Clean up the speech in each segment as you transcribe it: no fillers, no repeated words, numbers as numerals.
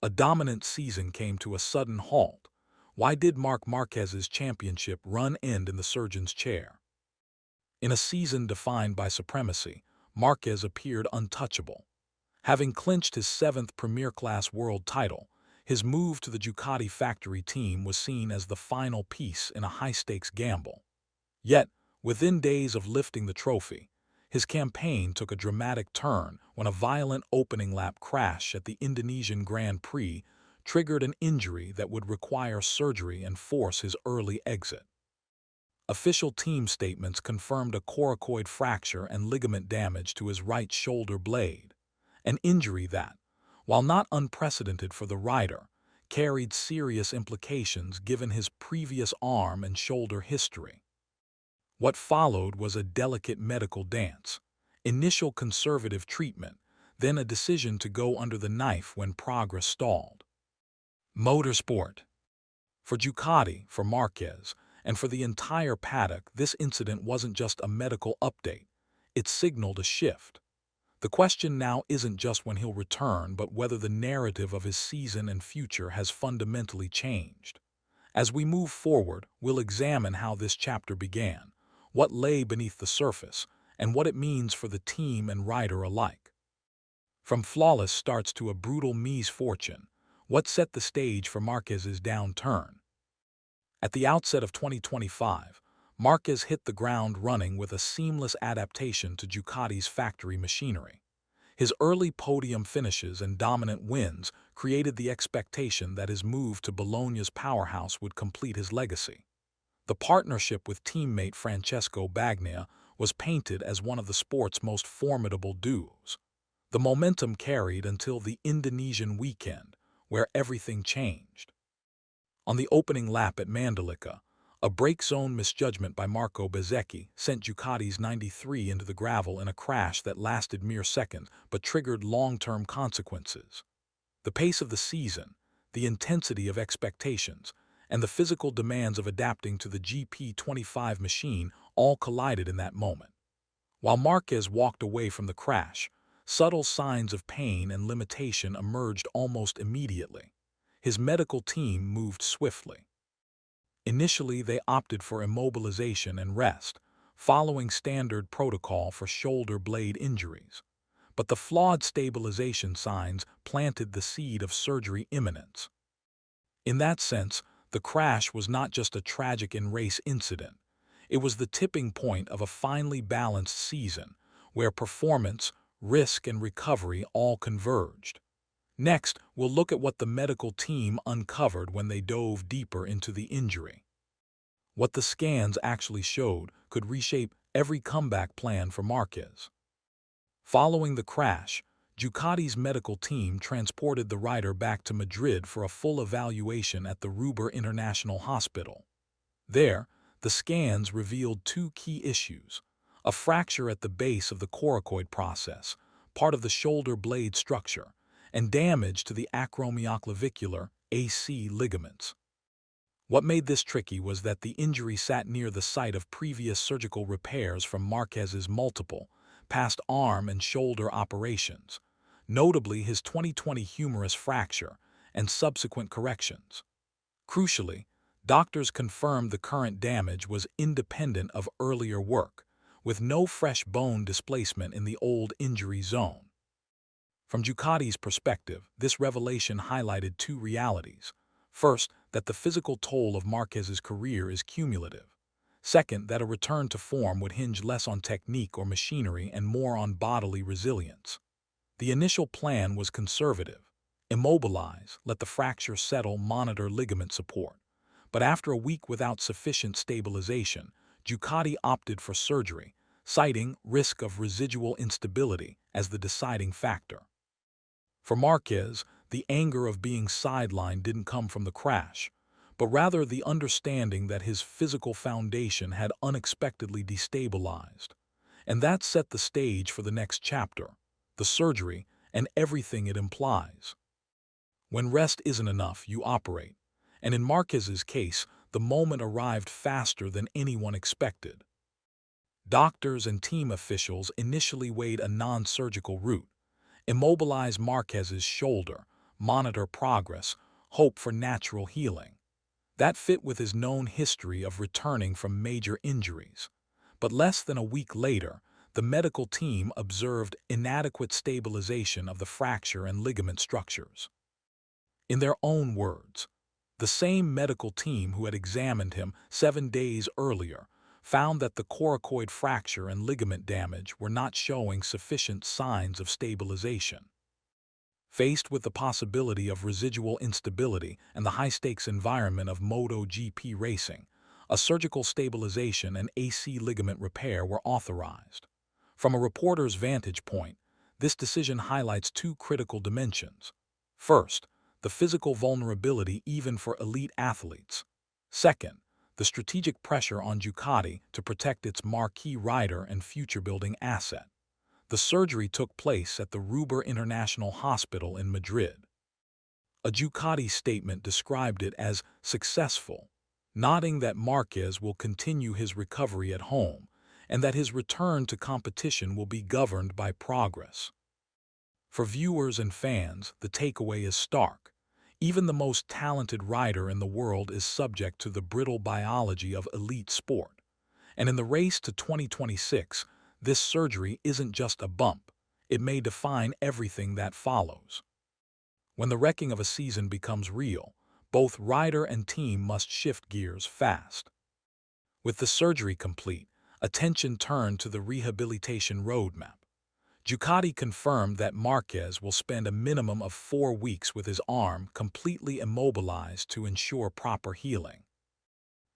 A dominant season came to a sudden halt. Why did Marc Márquez's championship run end in the surgeon's chair? In a season defined by supremacy, Márquez appeared untouchable. Having clinched his seventh Premier-class world title, his move to the Ducati factory team was seen as the final piece in a high-stakes gamble. Yet, within days of lifting the trophy, his campaign took a dramatic turn when a violent opening lap crash at the Indonesian Grand Prix triggered an injury that would require surgery and force his early exit. Official team statements confirmed a coracoid fracture and ligament damage to his right shoulder blade, an injury that, while not unprecedented for the rider, carried serious implications given his previous arm and shoulder history. What followed was a delicate medical dance, initial conservative treatment, then a decision to go under the knife when progress stalled. Motorsport. For Ducati, for Márquez, and for the entire paddock, this incident wasn't just a medical update. It signaled a shift. The question now isn't just when he'll return, but whether the narrative of his season and future has fundamentally changed. As we move forward, we'll examine how this chapter began, what lay beneath the surface, and what it means for the team and rider alike. From flawless starts to a brutal misfortune, what set the stage for Márquez's downturn? At the outset of 2025, Márquez hit the ground running with a seamless adaptation to Ducati's factory machinery. His early podium finishes and dominant wins created the expectation that his move to Bologna's powerhouse would complete his legacy. The partnership with teammate Francesco Bagnaia was painted as one of the sport's most formidable duos. The momentum carried until the Indonesian weekend, where everything changed. On the opening lap at Mandalika, a brake zone misjudgment by Marco Bezzecchi sent Ducati's 93 into the gravel in a crash that lasted mere seconds but triggered long-term consequences. The pace of the season, the intensity of expectations, and the physical demands of adapting to the GP25 machine all collided in that moment. While Márquez walked away from the crash, subtle signs of pain and limitation emerged almost immediately. His medical team moved swiftly. Initially, they opted for immobilization and rest, following standard protocol for shoulder blade injuries. But the flawed stabilization signs planted the seed of surgery imminence. In that sense, the crash was not just a tragic in-race incident. It was the tipping point of a finely balanced season, where performance, risk, and recovery all converged. Next, we'll look at what the medical team uncovered when they dove deeper into the injury. What the scans actually showed could reshape every comeback plan for Márquez. Following the crash, Ducati's medical team transported the rider back to Madrid for a full evaluation at the Ruber International Hospital. There, the scans revealed two key issues: a fracture at the base of the coracoid process, part of the shoulder blade structure, and damage to the acromioclavicular AC ligaments. What made this tricky was that the injury sat near the site of previous surgical repairs from Márquez's multiple, past arm and shoulder operations, notably his 2020 humerus fracture and subsequent corrections. Crucially, doctors confirmed the current damage was independent of earlier work, with no fresh bone displacement in the old injury zone. From Ducati's perspective, this revelation highlighted two realities. First, that the physical toll of Márquez's career is cumulative. Second, that a return to form would hinge less on technique or machinery and more on bodily resilience. The initial plan was conservative: immobilize, let the fracture settle, monitor ligament support. But after a week without sufficient stabilization, Ducati opted for surgery, citing risk of residual instability as the deciding factor. For Márquez, the anger of being sidelined didn't come from the crash, but rather the understanding that his physical foundation had unexpectedly destabilized. And that set the stage for the next chapter: the surgery and everything it implies. When rest isn't enough, you operate. And in Márquez's case, the moment arrived faster than anyone expected. Doctors and team officials initially weighed a non-surgical route: immobilize Márquez's shoulder, monitor progress, hope for natural healing. That fit with his known history of returning from major injuries. But less than a week later, the medical team observed inadequate stabilization of the fracture and ligament structures. In their own words, the same medical team who had examined him 7 days earlier found that the coracoid fracture and ligament damage were not showing sufficient signs of stabilization. Faced with the possibility of residual instability and the high-stakes environment of MotoGP racing, a surgical stabilization and AC ligament repair were authorized. From a reporter's vantage point, this decision highlights two critical dimensions. First, the physical vulnerability even for elite athletes. Second, the strategic pressure on Ducati to protect its marquee rider and future-building asset. The surgery took place at the Ruber International Hospital in Madrid. A Ducati statement described it as successful, noting that Márquez will continue his recovery at home and that his return to competition will be governed by progress. For viewers and fans, the takeaway is stark. Even the most talented rider in the world is subject to the brittle biology of elite sport. And in the race to 2026, this surgery isn't just a bump. It may define everything that follows. When the wrecking of a season becomes real, both rider and team must shift gears fast. With the surgery complete, attention turned to the rehabilitation roadmap. Ducati confirmed that Márquez will spend a minimum of 4 weeks with his arm completely immobilized to ensure proper healing.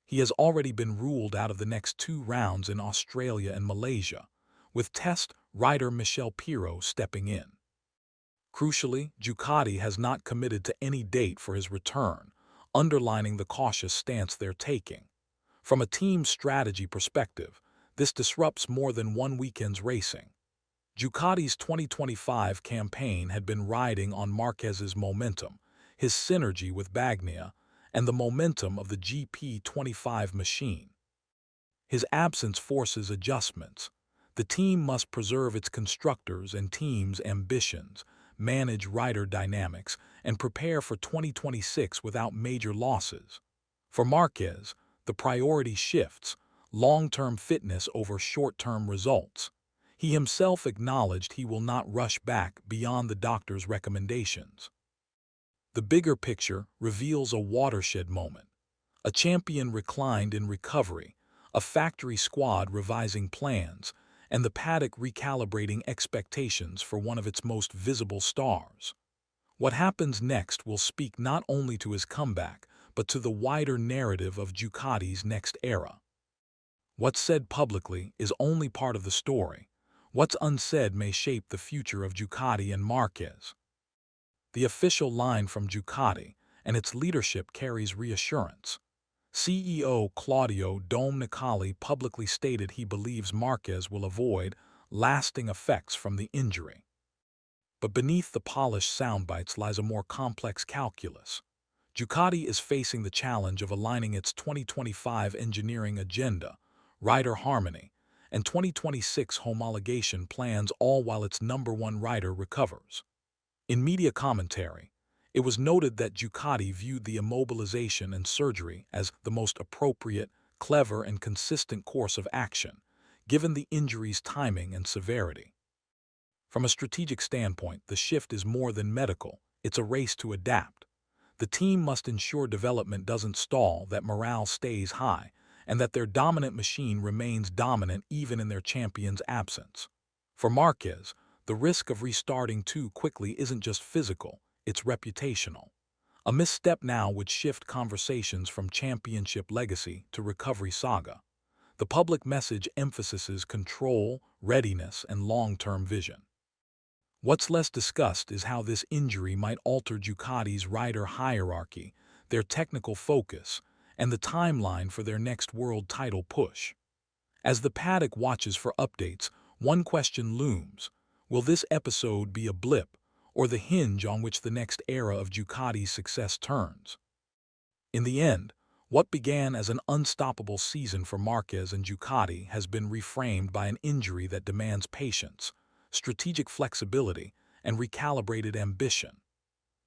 He has already been ruled out of the next 2 rounds in Australia and Malaysia, with test rider Michel Pirot stepping in. Crucially, Ducati has not committed to any date for his return, underlining the cautious stance they're taking. From a team strategy perspective, this disrupts more than one weekend's racing. Ducati's 2025 campaign had been riding on Márquez's momentum, his synergy with Bagnaia, and the momentum of the GP25 machine. His absence forces adjustments. The team must preserve its constructors' and team's ambitions, manage rider dynamics, and prepare for 2026 without major losses. For Márquez, the priority shifts, long-term fitness over short-term results. He himself acknowledged he will not rush back beyond the doctor's recommendations. The bigger picture reveals a watershed moment. A champion reclined in recovery, a factory squad revising plans, and the paddock recalibrating expectations for one of its most visible stars. What happens next will speak not only to his comeback, but to the wider narrative of Ducati's next era. What's said publicly is only part of the story. What's unsaid may shape the future of Ducati and Márquez. The official line from Ducati and its leadership carries reassurance. CEO Claudio Domenicali publicly stated he believes Márquez will avoid lasting effects from the injury. But beneath the polished soundbites lies a more complex calculus. Ducati is facing the challenge of aligning its 2025 engineering agenda, rider harmony, and 2026 homologation plans, all while its #1 rider recovers. In media commentary, it was noted that Ducati viewed the immobilization and surgery as the most appropriate, clever, and consistent course of action, given the injury's timing and severity. From a strategic standpoint, the shift is more than medical, it's a race to adapt. The team must ensure development doesn't stall, that morale stays high, and that their dominant machine remains dominant even in their champion's absence. For Márquez, the risk of restarting too quickly isn't just physical, it's reputational. A misstep now would shift conversations from championship legacy to recovery saga. The public message emphasizes control, readiness, and long-term vision. What's less discussed is how this injury might alter Ducati's rider hierarchy, their technical focus, and the timeline for their next world title push. As the paddock watches for updates, one question looms: will this episode be a blip, or the hinge on which the next era of Ducati's success turns? In the end, what began as an unstoppable season for Márquez and Ducati has been reframed by an injury that demands patience, strategic flexibility, and recalibrated ambition.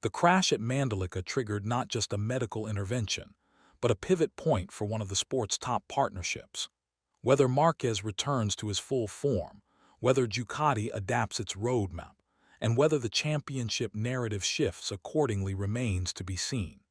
The crash at Mandalika triggered not just a medical intervention, but a pivot point for one of the sport's top partnerships. Whether Marquez returns to his full form, whether Ducati adapts its roadmap, and whether the championship narrative shifts accordingly remains to be seen.